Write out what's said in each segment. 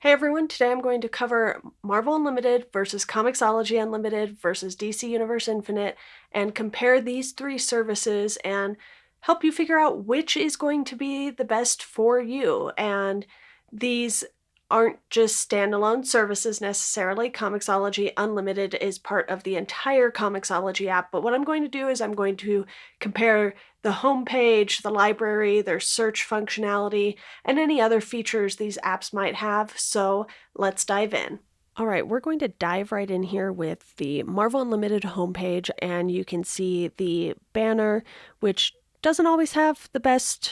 Hey everyone, today I'm going to cover Marvel Unlimited versus Comicsology Unlimited versus DC Universe Infinite and compare these three services and help you figure out which is going to be the best for you. And these aren't just standalone services necessarily. Comicsology Unlimited is part of the entire Comicsology app, but what I'm going to do is I'm going to compare the homepage, the library, their search functionality, and any other features these apps might have. So let's dive in. All right, we're going to dive right in here with the Marvel Unlimited homepage, and you can see the banner, which doesn't always have the best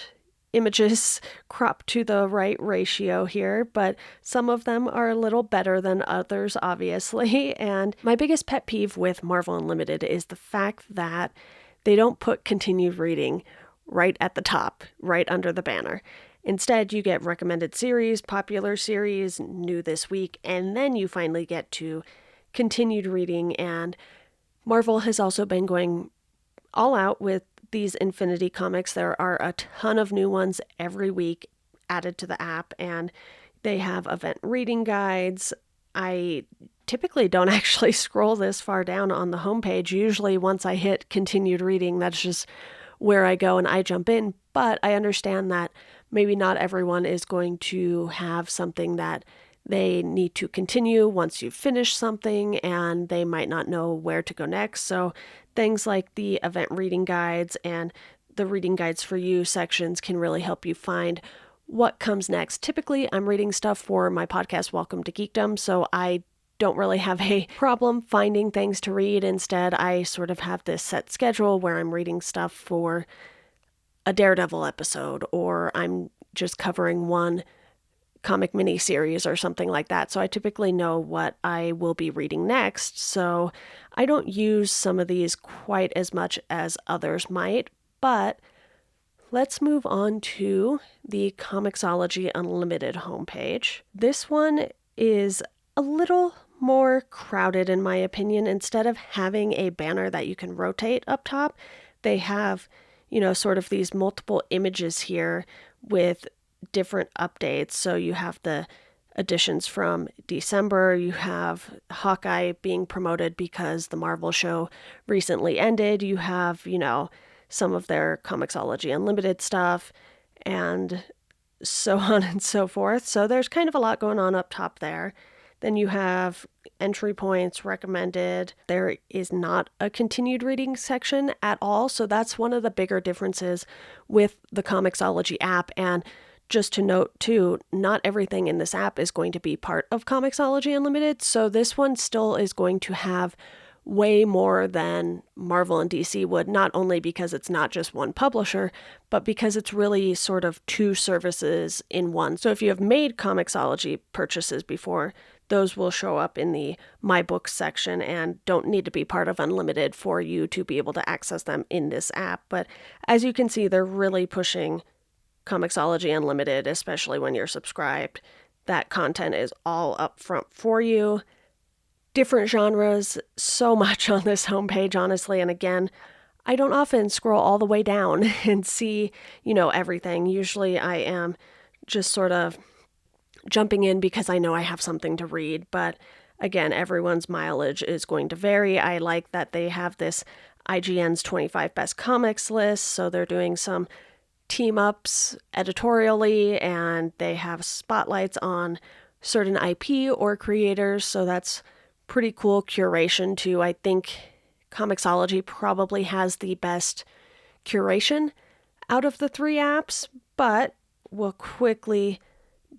images cropped to the right ratio here, but some of them are a little better than others, obviously. And my biggest pet peeve with Marvel Unlimited is the fact that they don't put continued reading right at the top, right under the banner. Instead, you get recommended series, popular series, new this week, and then you finally get to continued reading. And Marvel has also been going all out with these Infinity comics. There are a ton of new ones every week added to the app, and they have event reading guides. I typically don't actually scroll this far down on the homepage. Usually, once I hit continued reading, that's just where I go and I jump in. But I understand that maybe not everyone is going to have something that they need to continue once you finish something, and they might not know where to go next. So things like the event reading guides and the reading guides for you sections can really help you find what comes next. Typically, I'm reading stuff for my podcast, Welcome to Geekdom, so I don't really have a problem finding things to read. Instead, I sort of have this set schedule where I'm reading stuff for a Daredevil episode, or I'm just covering one comic mini series or something like that. So I typically know what I will be reading next. So I don't use some of these quite as much as others might, but let's move on to the Comicsology Unlimited homepage. This one is a little more crowded in my opinion. Instead of having a banner that you can rotate up top, they have, sort of these multiple images here with different updates. So you have the editions from December, you have Hawkeye being promoted because the Marvel show recently ended, you have, some of their Comicsology Unlimited stuff, and so on and so forth. So there's kind of a lot going on up top there. Then you have entry points, recommended. There is not a continued reading section at all. So that's one of the bigger differences with the Comicsology app. And just to note too, not everything in this app is going to be part of Comicsology Unlimited. So this one still is going to have way more than Marvel and DC would, not only because it's not just one publisher, but because it's really sort of two services in one. So if you have made Comicsology purchases before, those will show up in the My Books section and don't need to be part of Unlimited for you to be able to access them in this app. But as you can see, they're really pushing Comicsology Unlimited, especially when you're subscribed. That content is all up front for you. Different genres, so much on this homepage, honestly. And again, I don't often scroll all the way down and see, everything. Usually I am just sort of jumping in because I know I have something to read. But again, everyone's mileage is going to vary. I like that they have this IGN's 25 best comics list. So they're doing some team ups editorially, and they have spotlights on certain IP or creators. So that's pretty cool curation too. I think Comicsology probably has the best curation out of the three apps, but we'll quickly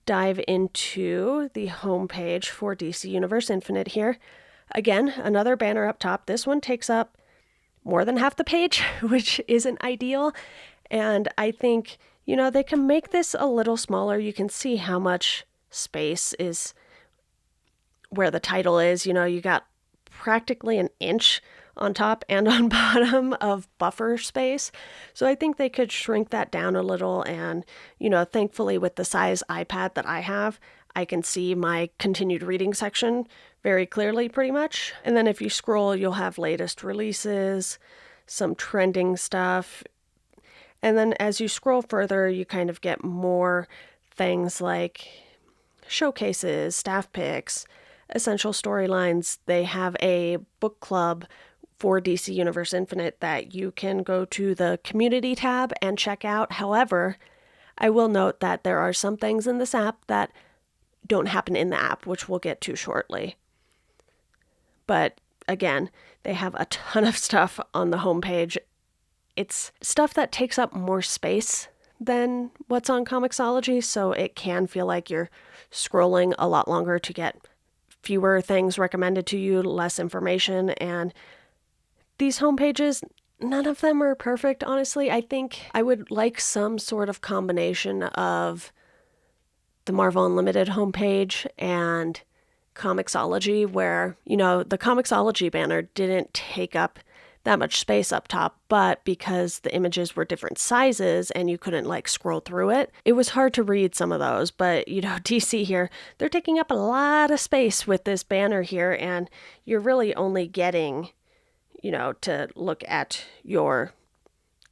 dive into the homepage for DC Universe Infinite here. Again, another banner up top. This one takes up more than half the page, which isn't ideal. And I think, they can make this a little smaller. You can see how much space is where the title is. You got practically an inch on top and on bottom of buffer space. So I think they could shrink that down a little. And, thankfully with the size iPad that I have, I can see my continued reading section very clearly pretty much. And then if you scroll, you'll have latest releases, some trending stuff. And then as you scroll further, you kind of get more things like showcases, staff picks, essential storylines. They have a book club for DC Universe Infinite that you can go to the community tab and check out. However, I will note that there are some things in this app that don't happen in the app, which we'll get to shortly. But again, they have a ton of stuff on the homepage. It's stuff that takes up more space than what's on Comicsology, so it can feel like you're scrolling a lot longer to get fewer things recommended to you, less information, and these homepages, none of them are perfect, honestly. I think I would like some sort of combination of the Marvel Unlimited homepage and Comicsology, where, the Comicsology banner didn't take up that much space up top, but because the images were different sizes and you couldn't scroll through it, it was hard to read some of those. But DC here, they're taking up a lot of space with this banner here, and you're really only getting to look at your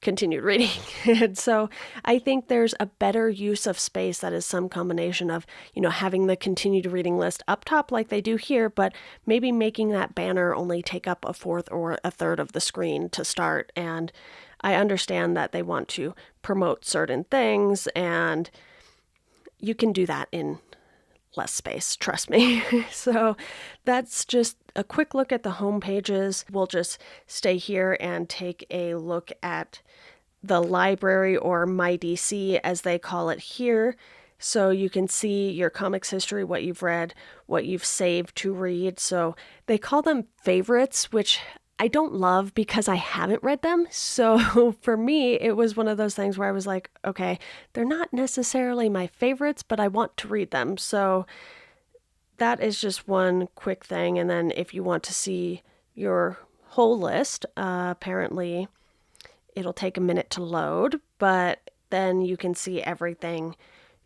continued reading. And so I think there's a better use of space that is some combination of, having the continued reading list up top like they do here, but maybe making that banner only take up a fourth or a third of the screen to start. And I understand that they want to promote certain things, and you can do that in less space, trust me. So that's just a quick look at the home pages. We'll just stay here and take a look at the library, or My DC as they call it here. So you can see your comics history, what you've read, what you've saved to read. So they call them favorites, which I don't love because I haven't read them. So for me, it was one of those things where I was like, okay, they're not necessarily my favorites, but I want to read them. So that is just one quick thing. And then if you want to see your whole list, apparently it'll take a minute to load, but then you can see everything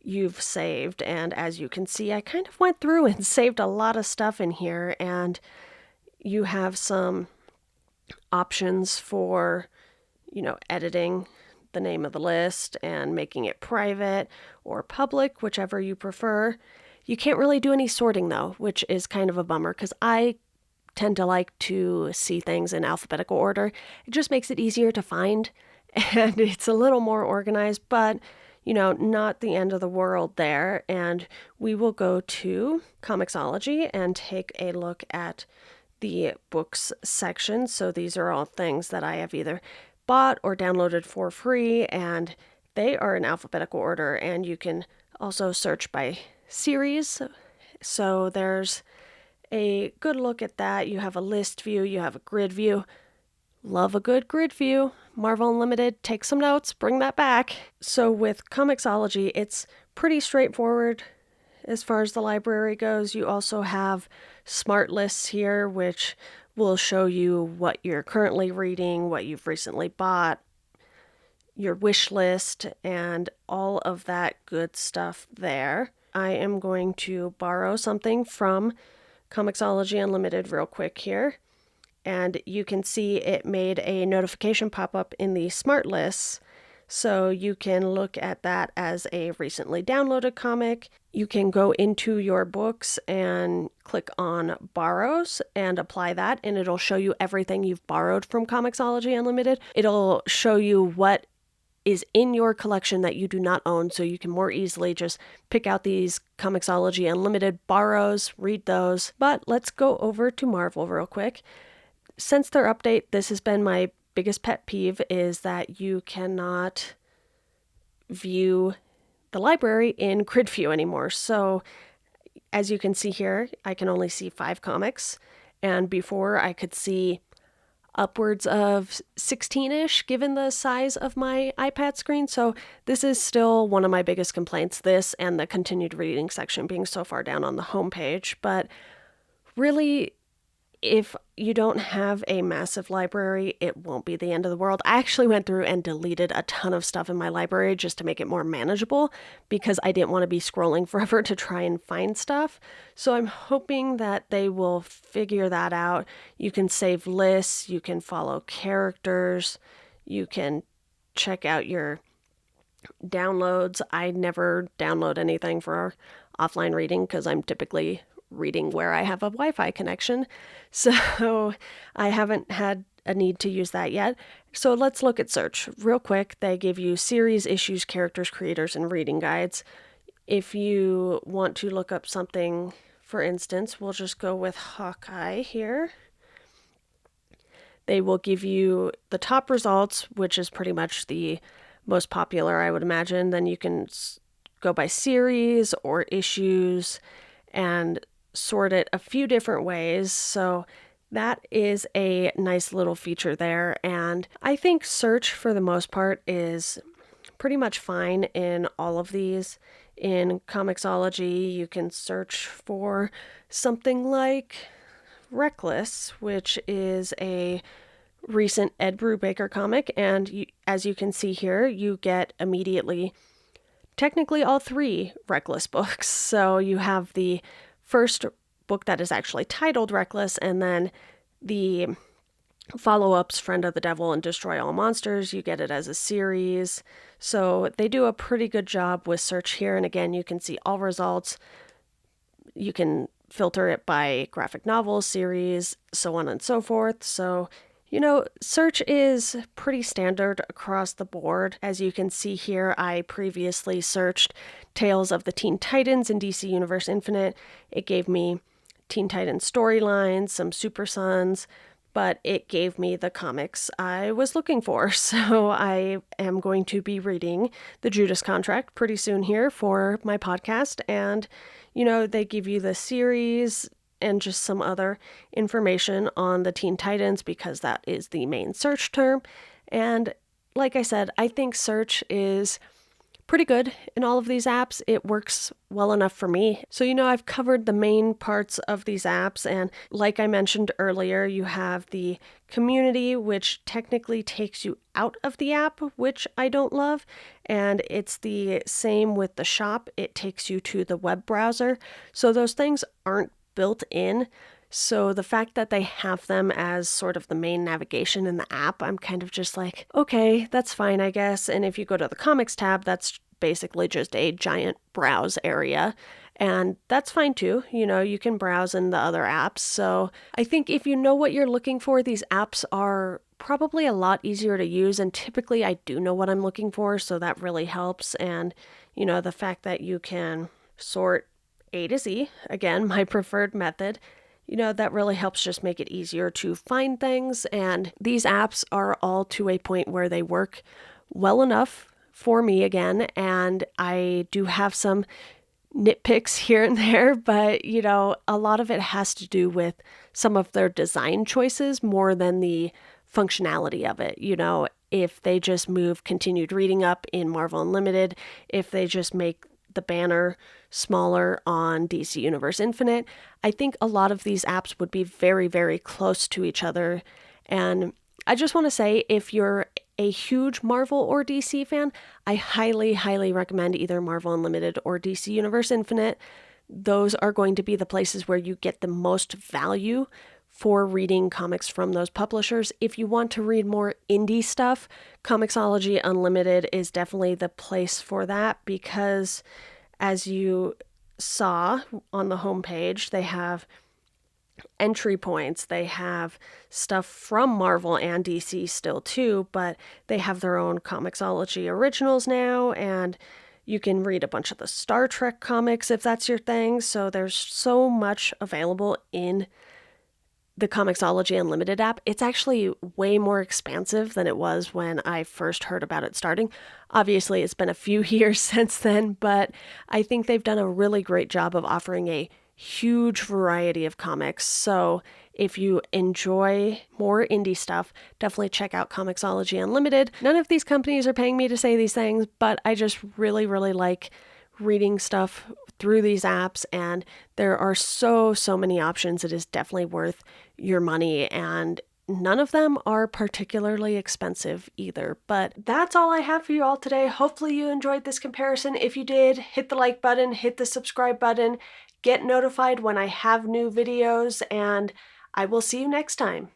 you've saved. And as you can see, I kind of went through and saved a lot of stuff in here, and you have some options for, editing the name of the list and making it private or public, whichever you prefer. You can't really do any sorting though, which is kind of a bummer because I tend to like to see things in alphabetical order. It just makes it easier to find, and it's a little more organized, but not the end of the world there. And we will go to Comicsology and take a look at the books section. So these are all things that I have either bought or downloaded for free, and they are in alphabetical order, and you can also search by series. So there's a good look at that. You have a list view, you have a grid view. Love a good grid view. Marvel Unlimited, take some notes, bring that back. So with Comicsology, it's pretty straightforward as far as the library goes. You also have smart lists here, which will show you what you're currently reading, what you've recently bought, your wish list, and all of that good stuff there. I am going to borrow something from Comicsology Unlimited real quick here. And you can see it made a notification pop up in the smart lists. So you can look at that as a recently downloaded comic. You can go into your books and click on borrows and apply that, and it'll show you everything you've borrowed from Comicsology Unlimited. It'll show you what is in your collection that you do not own, so you can more easily just pick out these Comicsology Unlimited borrows, read those. But let's go over to Marvel real quick. Since their update, this has been my biggest pet peeve, is that you cannot view the library in grid view anymore. So as you can see here, I can only see 5 comics, and before I could see upwards of 16-ish given the size of my iPad screen. So this is still one of my biggest complaints, this and the continued reading section being so far down on the homepage. But really, if you don't have a massive library, it won't be the end of the world. I actually went through and deleted a ton of stuff in my library just to make it more manageable because I didn't want to be scrolling forever to try and find stuff. So I'm hoping that they will figure that out. You can save lists, you can follow characters, you can check out your downloads. I never download anything for offline reading because I'm typically reading where I have a Wi-Fi connection. So I haven't had a need to use that yet. So let's look at search real quick. They give you series, issues, characters, creators, and reading guides. If you want to look up something, for instance, we'll just go with Hawkeye here. They will give you the top results, which is pretty much the most popular, I would imagine. Then you can go by series or issues and sort it a few different ways. So that is a nice little feature there. And I think search for the most part is pretty much fine in all of these. In Comicsology, you can search for something like Reckless, which is a recent Ed Brubaker comic. And as you can see here, you get immediately technically all 3 Reckless books. So you have the first book that is actually titled Reckless, and then the follow-ups Friend of the Devil and Destroy All Monsters. You get it as a series. So they do a pretty good job with search here. And again, you can see all results. You can filter it by graphic novel, series, so on and so forth. So search is pretty standard across the board. As you can see here, I previously searched Tales of the Teen Titans in DC Universe Infinite. It gave me Teen Titans storylines, some Super Sons, but it gave me the comics I was looking for. So I am going to be reading the Judas Contract pretty soon here for my podcast. And, they give you the series and just some other information on the Teen Titans because that is the main search term. And like I said, I think search is pretty good in all of these apps. It works well enough for me. So, I've covered the main parts of these apps. And like I mentioned earlier, you have the community, which technically takes you out of the app, which I don't love. And it's the same with the shop. It takes you to the web browser. So those things aren't built in. So the fact that they have them as sort of the main navigation in the app, I'm kind of just like, okay, that's fine, I guess. And if you go to the comics tab, that's basically just a giant browse area. And that's fine too. You can browse in the other apps. So I think if you know what you're looking for, these apps are probably a lot easier to use. And typically I do know what I'm looking for. So that really helps. And, the fact that you can sort A to Z, again, my preferred method, that really helps just make it easier to find things. And these apps are all to a point where they work well enough for me again. And I do have some nitpicks here and there, but, a lot of it has to do with some of their design choices more than the functionality of it. If they just move continued reading up in Marvel Unlimited, if they just make the banner smaller on DC Universe Infinite, I think a lot of these apps would be very, very close to each other. And I just want to say, if you're a huge Marvel or DC fan, I highly, highly recommend either Marvel Unlimited or DC Universe Infinite. Those are going to be the places where you get the most value for reading comics from those publishers. If you want to read more indie stuff, Comicsology Unlimited is definitely the place for that because, as you saw on the homepage, they have entry points. They have stuff from Marvel and DC still too, but they have their own Comicsology originals now, and you can read a bunch of the Star Trek comics if that's your thing. So there's so much available in the Comicsology Unlimited app. It's actually way more expansive than it was when I first heard about it starting. Obviously, it's been a few years since then, but I think they've done a really great job of offering a huge variety of comics. So if you enjoy more indie stuff, definitely check out Comicsology Unlimited. None of these companies are paying me to say these things, but I just really, really like reading stuff through these apps, and there are so many options. It is definitely worth your money, and none of them are particularly expensive either. But that's all I have for you all today. Hopefully you enjoyed this comparison. If you did, hit the like button, hit the subscribe button, get notified when I have new videos, and I will see you next time.